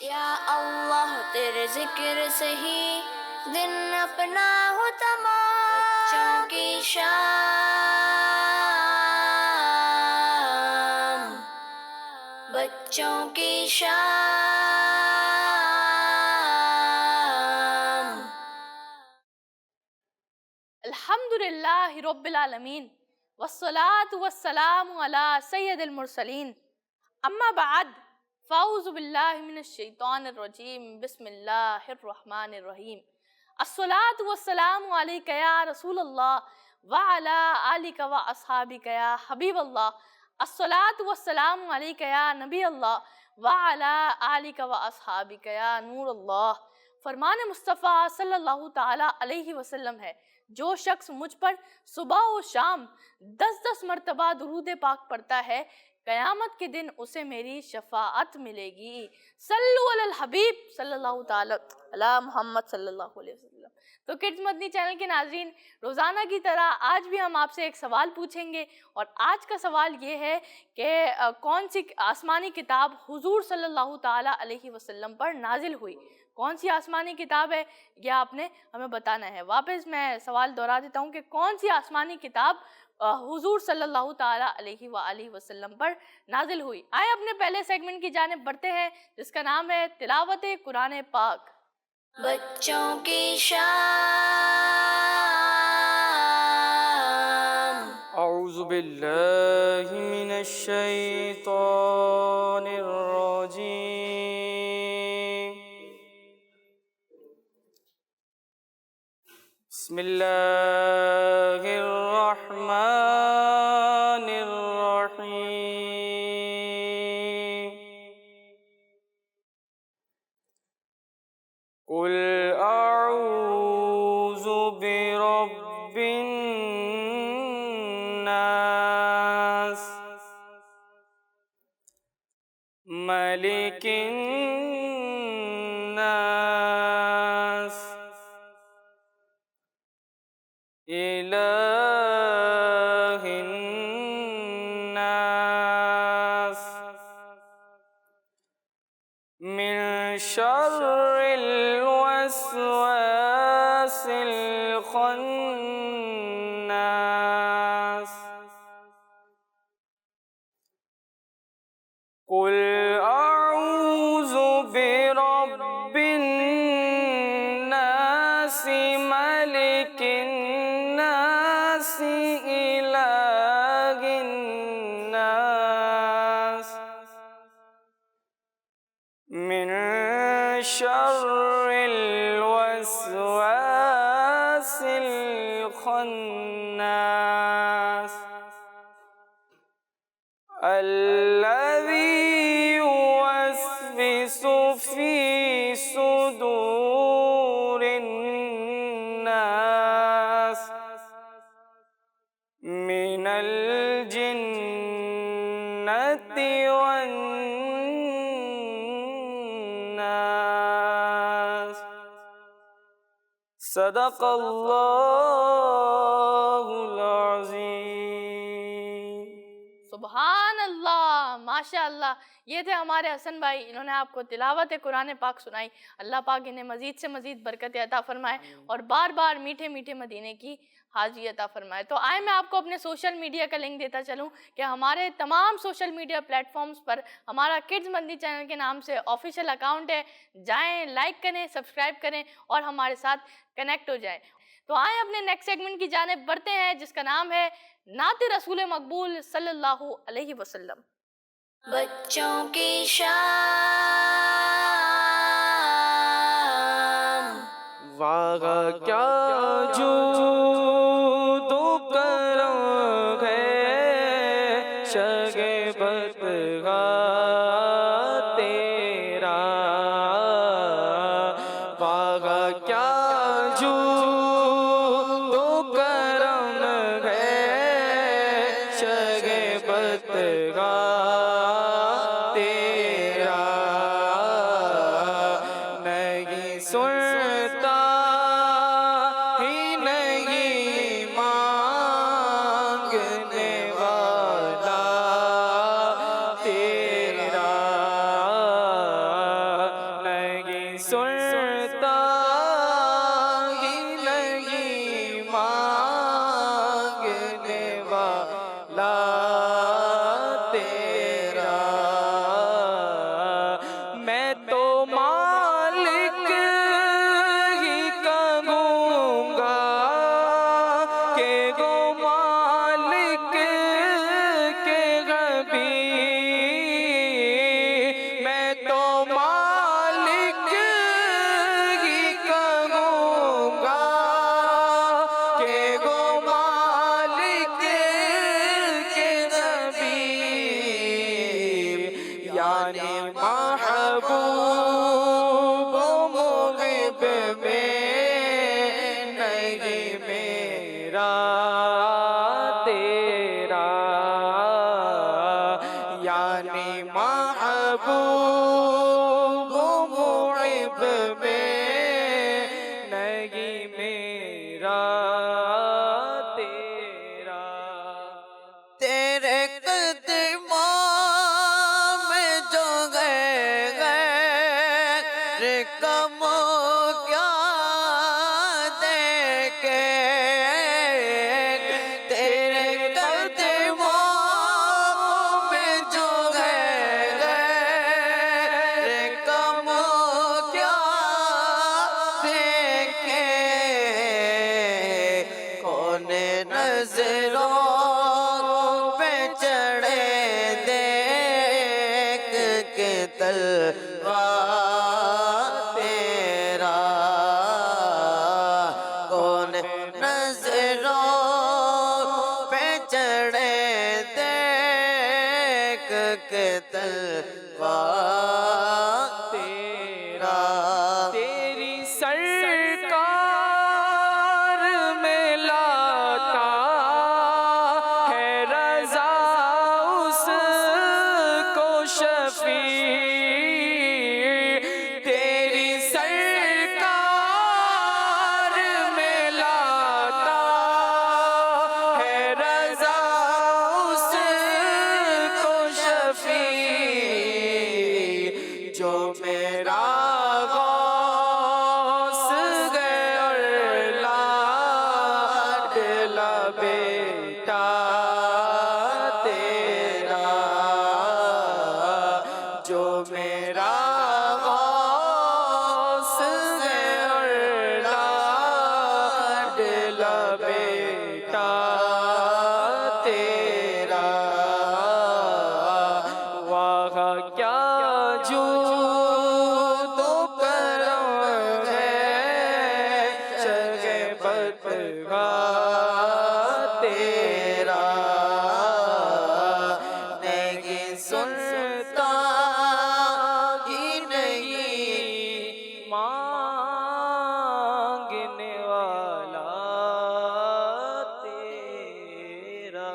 یا اللہ تیرے ذکر سے ہی دن اپنا ہو تمام، بچوں کی شام، بچوں کی شام۔ الحمدللہ رب العالمین والصلاة والسلام علی سید المرسلین، اما بعد فاعوذ باللہ من الشیطان الرجیم، بسم اللہ الرحمن الرحیم۔ الصلاة والسلام علیک یا رسول اللہ وعلی آلک و اصحابک یا حبیب اللہ۔ الصلاة والسلام علیک یا نبی اللہ وعلی آلک و اصحابک یا نور اللہ۔ فرمان مصطفیٰ صلی اللہ تعالی علیہ وسلم ہے، جو شخص مجھ پر صبح و شام 10 مرتبہ درود پاک پڑھتا ہے، قیامت کے دن اسے میری شفاعت ملے گی۔ صلو علی الحبیب صلی اللہ تعالی علی محمد صلی اللہ علیہ وسلم۔ تو کڈز مدنی چینل کے ناظرین، روزانہ کی طرح آج بھی ہم آپ سے ایک سوال پوچھیں گے، اور آج کا سوال یہ ہے کہ کون سی آسمانی کتاب حضور صلی اللہ تعالی علیہ وسلم پر نازل ہوئی؟ کون سی آسمانی کتاب ہے یہ آپ نے ہمیں بتانا ہے۔ واپس میں سوال دہرا دیتا ہوں کہ کون سی آسمانی کتاب حضور صلی اللہ تعالی علیہ وآلہ وسلم پر نازل ہوئی؟ آئے اپنے پہلے سیگمنٹ کی جانب بڑھتے ہیں، جس کا نام ہے تلاوت قرآن پاک۔ بچوں کی شام۔ اعوذ باللہ من الشیطان الرجیم، بسم اللہ الرحمن الرحیم۔ قل اعوذ برب الناس، ملک الناس، الہ الناس، من شر الوسواس الخناس، قل اعوذ برب الناس، ملک الناس، الہ الناس، من شر الوسواس الخناس، الذي يوسوس في صدور الناس من الجنة والناس۔ صدق اللہ العظیم۔ سبحان اللہ، ماشاء اللہ۔ یہ تھے ہمارے حسن بھائی، انہوں نے آپ کو تلاوت قرآن پاک سنائی۔ اللہ پاک انہیں مزید سے مزید برکت عطا فرمائے اور بار بار میٹھے میٹھے مدینے کی حاضری عطا فرمائے۔ تو آئے میں آپ کو اپنے سوشل میڈیا کا لنک دیتا چلوں کہ ہمارے تمام سوشل میڈیا پلیٹ فارمز پر ہمارا کڈز مدنی چینل کے نام سے آفیشیل اکاؤنٹ ہے، جائیں، لائک کریں، سبسکرائب کریں اور ہمارے ساتھ کنیکٹ ہو جائیں۔ تو آئیں اپنے نیکسٹ سیگمنٹ کی جانب بڑھتے ہیں، جس کا نام ہے نعت رسول مقبول صلی اللہ علیہ وسلم۔ بچوں کی شام۔ واہ کیا جود و کرم ہے شگفتگاہ تیرا، واہ کیا جود و کرم ہے شگفتگاہ تیرا، نہیں سنتا سنتا ہی نہیں مانگنے والا تیرا، میں تو مالک ہی کہوں گا کہ گو مالک کے غبی، میں تو مالک ہی کہوں گا کہ گو مالک کے غبی، یعنی محبوب و محب میں نہیں میرا تیرا، یعنی محبوب و محب میں نہیں میرا تیرا، تیرے قدموں میں جو گئے کم کیا دیکھے، تیرے قدموں میں جو گئے کم کیا دیکھے، کون نظروں پہ چڑھے دیکھ کے تلوار تیرا، کون نظروں پہ چڑھے دیکھ کے تلوار تیرا، تیری سرکار میں لاتا ہے رضا اس کو شفیع، تیری سرکار میں لاتا ہے رضا اس کو شفیع، جو میرا غوث ہے اور لاڈلا بیٹا تیرا، جو میرا غوث ہے اور لاڈلا بیٹا تیرا، واہ کیا جود و کرم ہے شرح بدگاہ تیرا، نہیں سنتا ہی نہیں مانگنے والا تیرا۔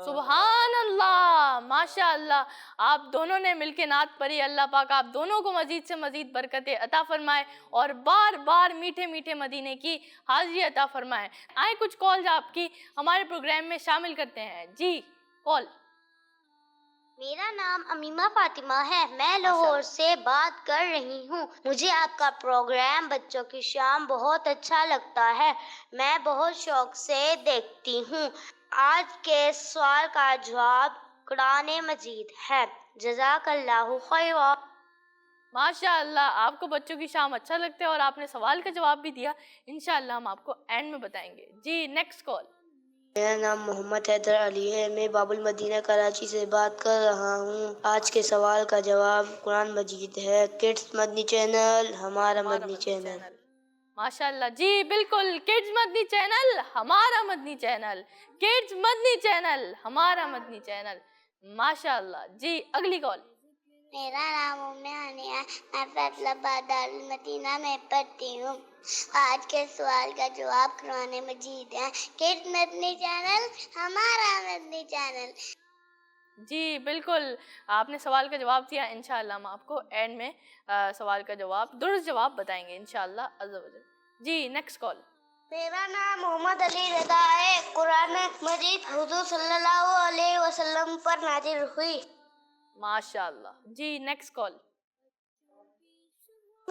سبحان اللہ، ماشاء اللہ، آپ دونوں نے مل کے نعت پڑھی۔ اللہ پاک آپ دونوں کو مزید سے مزید برکتیں عطا فرمائے اور بار بار میٹھے میٹھے مدینے کی حاضری عطا فرمائے۔ آئیں کچھ کالز آپ کی ہمارے پروگرام میں شامل کرتے ہیں۔ جی کال۔ میرا نام امیمہ فاطمہ ہے، میں لاہور سے بات کر رہی ہوں۔ مجھے آپ کا پروگرام بچوں کی شام بہت اچھا لگتا ہے، میں بہت شوق سے دیکھتی ہوں۔ آج کے سوال کا جواب قرآن مجید ہے۔ جزاک اللہ خیرا۔ ماشاء اللہ، آپ کو بچوں کی شام اچھا لگتا ہے اور آپ نے سوال کا جواب بھی دیا، انشاءاللہ ہم آپ کو اینڈ میں بتائیں گے۔ جی نیکسٹ کال۔ میرا نام محمد حیدر علی ہے، میں باب المدینہ کراچی سے بات کر رہا ہوں۔ آج کے سوال کا جواب قرآن مجید ہے۔ کڈس مدنی چینل ہمارا مدنی چینل۔ ماشاءاللہ، جی بالکل، کڈز مدنی چینل ہمارا مدنی چینل، کڈز مدنی چینل ہمارا مدنی چینل، ماشاءاللہ۔ جی اگلی کال۔ میرا نام ام ہانیہ ہے، میں فیصل آباد دارالمدینہ میں پڑھتی ہوں۔ آج کے سوال کا جواب قرآن مجید ہے۔ کڈز مدنی چینل ہمارا مدنی چینل۔ جی بالکل، آپ نے سوال کا جواب دیا، انشاءاللہ ہم آپ کو اینڈ میں سوال کا جواب درست جواب بتائیں گے انشاءاللہ عز و جل۔ جی نیکسٹ کال۔ میرا نام محمد علی رضا ہے۔ قرآن مجید حضور صلی اللہ علیہ وسلم پر نازل ہوئی۔ ماشاءاللہ۔ جی نیکسٹ کال۔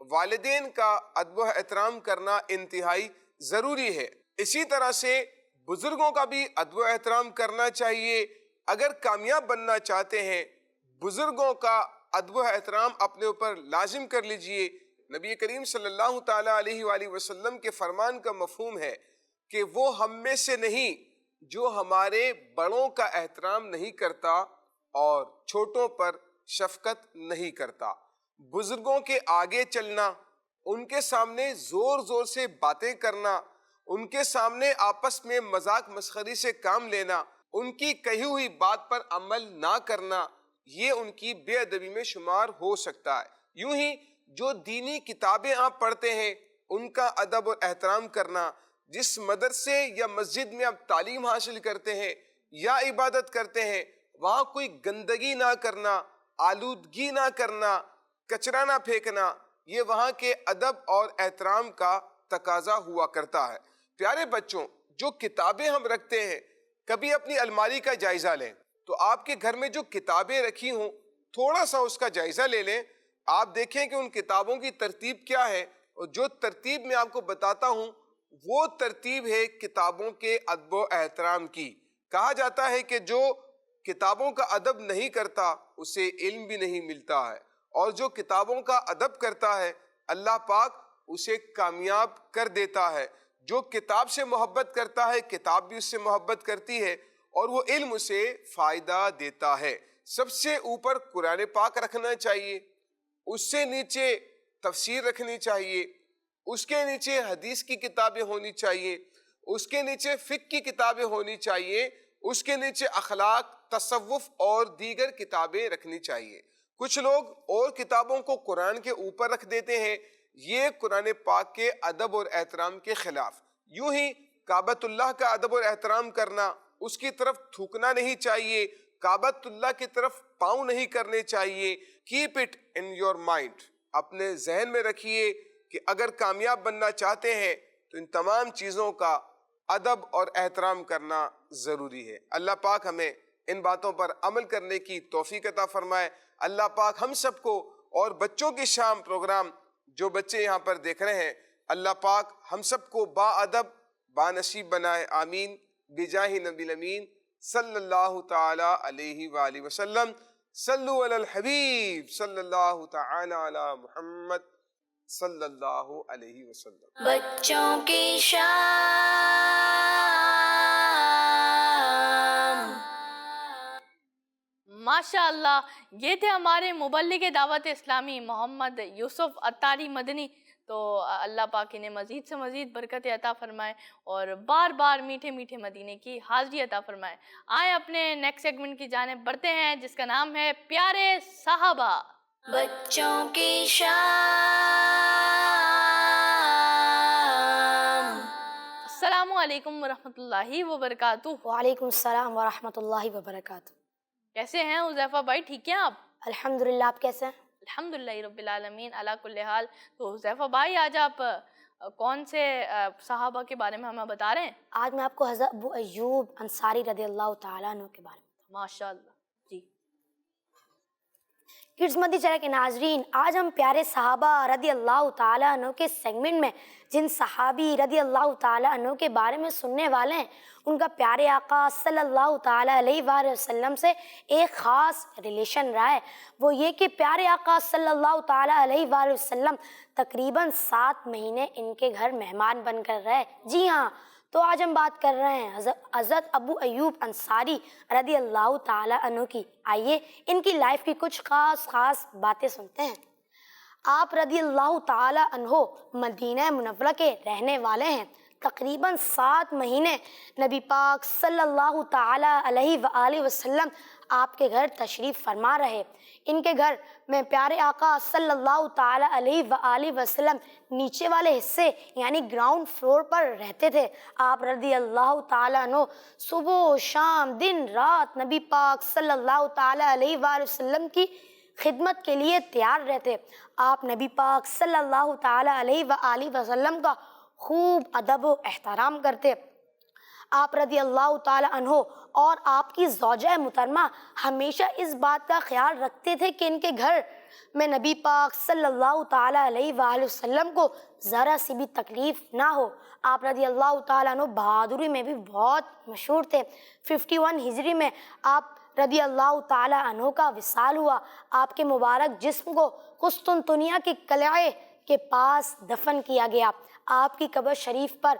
والدین کا ادب و احترام کرنا انتہائی ضروری ہے۔ اسی طرح سے بزرگوں کا بھی ادب و احترام کرنا چاہیے۔ اگر کامیاب بننا چاہتے ہیں بزرگوں کا ادب و احترام اپنے اوپر لازم کر لیجئے۔ نبی کریم صلی اللہ تعالیٰ علیہ وآلہ وسلم کے فرمان کا مفہوم ہے کہ وہ ہم میں سے نہیں جو ہمارے بڑوں کا احترام نہیں کرتا اور چھوٹوں پر شفقت نہیں کرتا۔ بزرگوں کے آگے چلنا، ان کے سامنے زور زور سے باتیں کرنا، ان کے سامنے آپس میں مذاق مسخری سے کام لینا، ان کی کہی ہوئی بات پر عمل نہ کرنا، یہ ان کی بے ادبی میں شمار ہو سکتا ہے۔ یوں ہی جو دینی کتابیں آپ پڑھتے ہیں ان کا ادب اور احترام کرنا، جس مدرسے یا مسجد میں آپ تعلیم حاصل کرتے ہیں یا عبادت کرتے ہیں وہاں کوئی گندگی نہ کرنا، آلودگی نہ کرنا، کچرا نہ پھینکنا، یہ وہاں کے ادب اور احترام کا تقاضا ہوا کرتا ہے۔ پیارے بچوں، جو کتابیں ہم رکھتے ہیں کبھی اپنی الماری کا جائزہ لیں تو آپ کے گھر میں جو کتابیں رکھی ہوں تھوڑا سا اس کا جائزہ لے لیں، آپ دیکھیں کہ ان کتابوں کی ترتیب کیا ہے، اور جو ترتیب میں آپ کو بتاتا ہوں وہ ترتیب ہے کتابوں کے ادب و احترام کی۔ کہا جاتا ہے کہ جو کتابوں کا ادب نہیں کرتا اسے علم بھی نہیں ملتا ہے، اور جو کتابوں کا ادب کرتا ہے اللہ پاک اسے کامیاب کر دیتا ہے۔ جو کتاب سے محبت کرتا ہے کتاب بھی اس سے محبت کرتی ہے اور وہ علم اسے فائدہ دیتا ہے۔ سب سے اوپر قرآن پاک رکھنا چاہیے، اس سے نیچے تفسیر رکھنی چاہیے، اس کے نیچے حدیث کی کتابیں ہونی چاہیے، اس کے نیچے فقہ کی کتابیں ہونی چاہیے، اس کے نیچے اخلاق، تصوف اور دیگر کتابیں رکھنی چاہیے۔ کچھ لوگ اور کتابوں کو قرآن کے اوپر رکھ دیتے ہیں، یہ قرآن پاک کے ادب اور احترام کے خلاف۔ یوں ہی کعبۃ اللہ کا ادب اور احترام کرنا، اس کی طرف تھوکنا نہیں چاہیے، کعبۃ اللہ کی طرف پاؤں نہیں کرنے چاہیے۔ Keep it in your mind, اپنے ذہن میں رکھیے کہ اگر کامیاب بننا چاہتے ہیں تو ان تمام چیزوں کا ادب اور احترام کرنا ضروری ہے۔ اللہ پاک ہمیں ان باتوں پر عمل کرنے کی توفیق عطا فرمائے۔ اللہ پاک ہم سب کو اور بچوں کی شام پروگرام جو بچے یہاں پر دیکھ رہے ہیں اللہ پاک ہم سب کو با ادب با نصیب بنائے، آمین، بجاہ نبی الامین صلی اللہ تعالی علیہ وآلہ وسلم۔ صلو علی الحبیب صلی اللہ تعالی علی محمد صلی اللہ علیہ وسلم۔ بچوں کی شام۔ ماشاء اللہ، یہ تھے ہمارے مبلغ دعوت اسلامی محمد یوسف عطاری مدنی۔ تو اللہ پاک انہیں مزید سے مزید برکت عطا فرمائے اور بار بار میٹھے میٹھے مدینے کی حاضری عطا فرمائے۔ آئیں اپنے نیکسٹ سیگمنٹ کی جانب بڑھتے ہیں جس کا نام ہے پیارے صحابہ۔ بچوں کی شام۔ السلام علیکم ورحمۃ اللہ وبرکاتہ۔ وعلیکم السلام ورحمۃ اللہ وبرکاتہ۔ کیسے ہیں حذیفہ بھائی، ٹھیک ہیں آپ؟ الحمدللہ، آپ کیسے ہیں؟ الحمدللہ رب العالمین علی کل حال۔ تو حذیفہ بھائی آج آپ کون سے صحابہ کے بارے میں ہمیں بتا رہے ہیں؟ آج میں آپ کو حضرت ابو ایوب انصاری رضی اللہ تعالیٰ عنہ کے بارے میں۔ ماشاء اللہ جی۔ کڈز مدی چینل کے ناظرین، آج ہم پیارے صحابہ رضی اللہ تعالیٰ عنہ کے سیگمنٹ میں جن صحابی رضی اللہ تعالیٰ عنہ کے بارے میں سننے والے ہیں ان کا پیارے آقا صلی اللہ تعالیٰ علیہ وآلہ وسلم سے ایک خاص ریلیشن رہا ہے۔ وہ یہ کہ پیارے آقا صلی اللہ تعالیٰ علیہ وآلہ وسلم تقریباً 7 مہینے ان کے گھر مہمان بن کر رہے۔ جی ہاں، تو آج ہم بات کر رہے ہیں حضرت ابو ایوب انصاری رضی اللہ تعالیٰ عنہ کی۔ آئیے ان کی لائف کی کچھ خاص باتیں سنتے ہیں۔ آپ رضی اللہ تعالیٰ عنہ مدینہ منورہ کے رہنے والے ہیں۔ تقریباً 7 مہینے نبی پاک صلی اللہ تعالیٰ علیہ وآلہ وسلم آپ کے گھر تشریف فرما رہے۔ ان کے گھر میں پیارے آقا صلی اللہ تعالیٰ علیہ وآلہ وسلم نیچے والے حصے یعنی گراؤنڈ فلور پر رہتے تھے۔ آپ رضی اللہ تعالیٰ عنہ صبح و شام دن رات نبی پاک صلی اللہ تعالیٰ علیہ وآلہ وسلم کی خدمت کے لیے تیار رہتے۔ آپ نبی پاک صلی اللہ تعالیٰ علیہ وآلہ وسلم کا خوب ادب و احترام کرتے۔ آپ رضی اللہ تعالیٰ عنہ اور آپ کی زوجہ محترمہ ہمیشہ اس بات کا خیال رکھتے تھے کہ ان کے گھر میں نبی پاک صلی اللہ تعالیٰ علیہ وآلہ وسلم کو ذرا سی بھی تکلیف نہ ہو۔ آپ رضی اللہ تعالیٰ عنہ بہادری میں بھی بہت مشہور تھے۔ 51 ہجری میں آپ رضی اللہ تعالیٰ عنہ کا وصال ہوا۔ آپ کے مبارک جسم کو قسطنطنیہ کے قلعے کے پاس دفن کیا گیا۔ آپ کی قبر شریف پر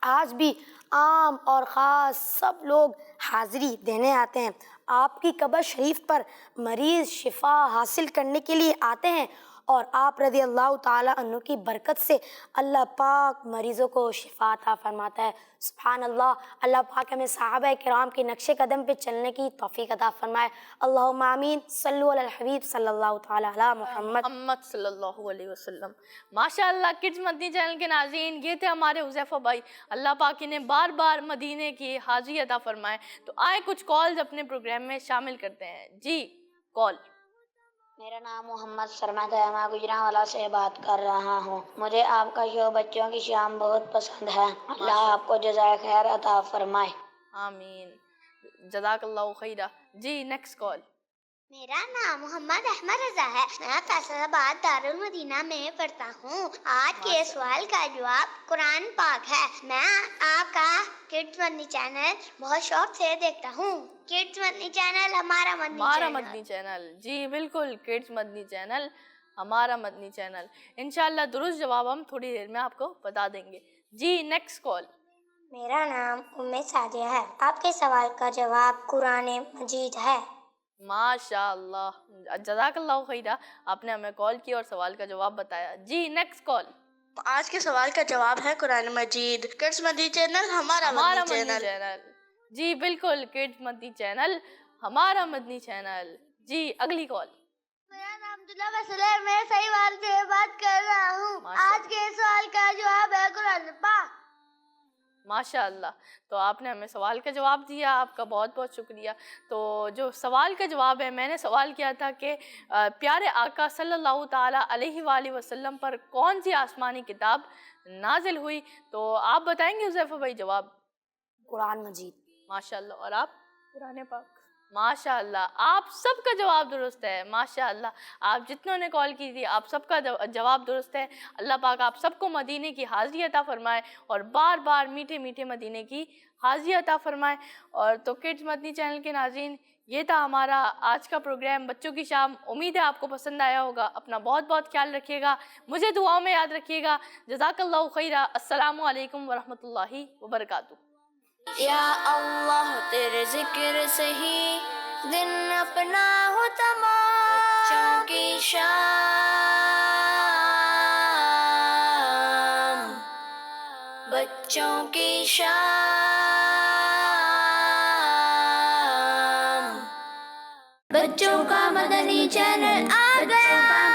آج بھی عام اور خاص سب لوگ حاضری دینے آتے ہیں۔ آپ کی قبر شریف پر مریض شفا حاصل کرنے کے لیے آتے ہیں، اور آپ رضی اللہ تعالیٰ عنہ کی برکت سے اللہ پاک مریضوں کو شفا عطا فرماتا ہے۔ سبحان اللہ۔ اللہ پاک ہمیں صحابہ کرام کے نقش قدم پہ چلنے کی توفیق عطا فرمائے۔ اللہم آمین۔ صلو علی الحبیب صلی اللہ تعالیٰ علی محمد۔ محمد صلی اللہ علیہ وسلم۔ ماشاء اللہ کڈز مدنی چینل کے ناظرین، یہ تھے ہمارے حذیفہ بھائی، اللہ پاک انہیں بار بار مدینے کی حاضری عطا فرمائے۔ تو آئے کچھ کالز اپنے پروگرام میں شامل کرتے ہیں۔ جی کال۔ میرا نام محمد سرمد ہے، میں گجرانوالا سے بات کر رہا ہوں۔ مجھے آپ کا شو بچوں کی شام بہت پسند ہے۔ اللہ آپ کو جزائے خیر عطا فرمائے۔ آمین، جزاک اللہ خیرہ۔ جی نیکسٹ کال۔ میرا نام محمد احمد رضا ہے، میں فیصل آباد دارالمدینہ میں پڑھتا ہوں۔ آج کے سوال کا جواب قرآن پاک ہے۔ میں آپ کا کڈز مدنی چینل بہت شوق سے دیکھتا ہوں۔ کڈز مدنی چینل ہمارا مدنی چینل، جی بالکل، کڈز مدنی چینل ہمارا مدنی چینل۔ انشاءاللہ درست جواب ہم تھوڑی دیر میں آپ کو بتا دیں گے۔ جی نیکسٹ کال۔ میرا نام ام سعدیہ ہے، آپ کے سوال کا جواب قرآن مجید ہے۔ ماشاء اللہ، جزاک اللہ خیرہ، آپ نے ہمیں کال کی اور سوال کا جواب بتایا۔ جی نیکسٹ کال۔ آج کے سوال کا جواب ہے قرآن مجید۔ کڈز مدنی چینل ہمارا مدنی چینل۔ جی بالکل، کڈز مدنی چینل ہمارا مدنی چینل۔ جی اگلی کال۔ میرا نام عبداللہ فیصل ہے، میں صحیح وال سے بات کر رہا ہوں۔ آج کے سوال کا جواب ہے قرآن پاک۔ ماشاء اللہ، تو آپ نے ہمیں سوال کا جواب دیا، آپ کا بہت بہت شکریہ۔ تو جو سوال کا جواب ہے، میں نے سوال کیا تھا کہ پیارے آقا صلی اللہ تعالیٰ علیہ وآلہ وسلم پر کون سی آسمانی کتاب نازل ہوئی؟ تو آپ بتائیں گے حذیفہ بھائی جواب؟ قرآن مجید۔ ماشاء اللہ۔ اور آپ؟ قرآن پاک۔ ماشاء اللہ، آپ سب کا جواب درست ہے۔ ماشاء اللہ، آپ جتنوں نے کال کی تھی آپ سب کا جواب درست ہے۔ اللہ پاک آپ سب کو مدینے کی حاضری عطا فرمائے اور بار بار میٹھے میٹھے مدینے کی حاضری عطا فرمائے۔ اور تو کڈز مدنی چینل کے ناظرین، یہ تھا ہمارا آج کا پروگرام بچوں کی شام۔ امید ہے آپ کو پسند آیا ہوگا۔ اپنا بہت بہت خیال رکھیے گا، مجھے دعاؤں میں یاد رکھیے گا۔ جزاک اللہ خیرہ۔ السلام علیکم ورحمۃ اللہ وبرکاتہ۔ یا اللہ تیرے ذکر سے ہی دن اپنا ہو تمام، بچوں کی شام، بچوں کی شام، بچوں کا مدنی چینل آ گیا۔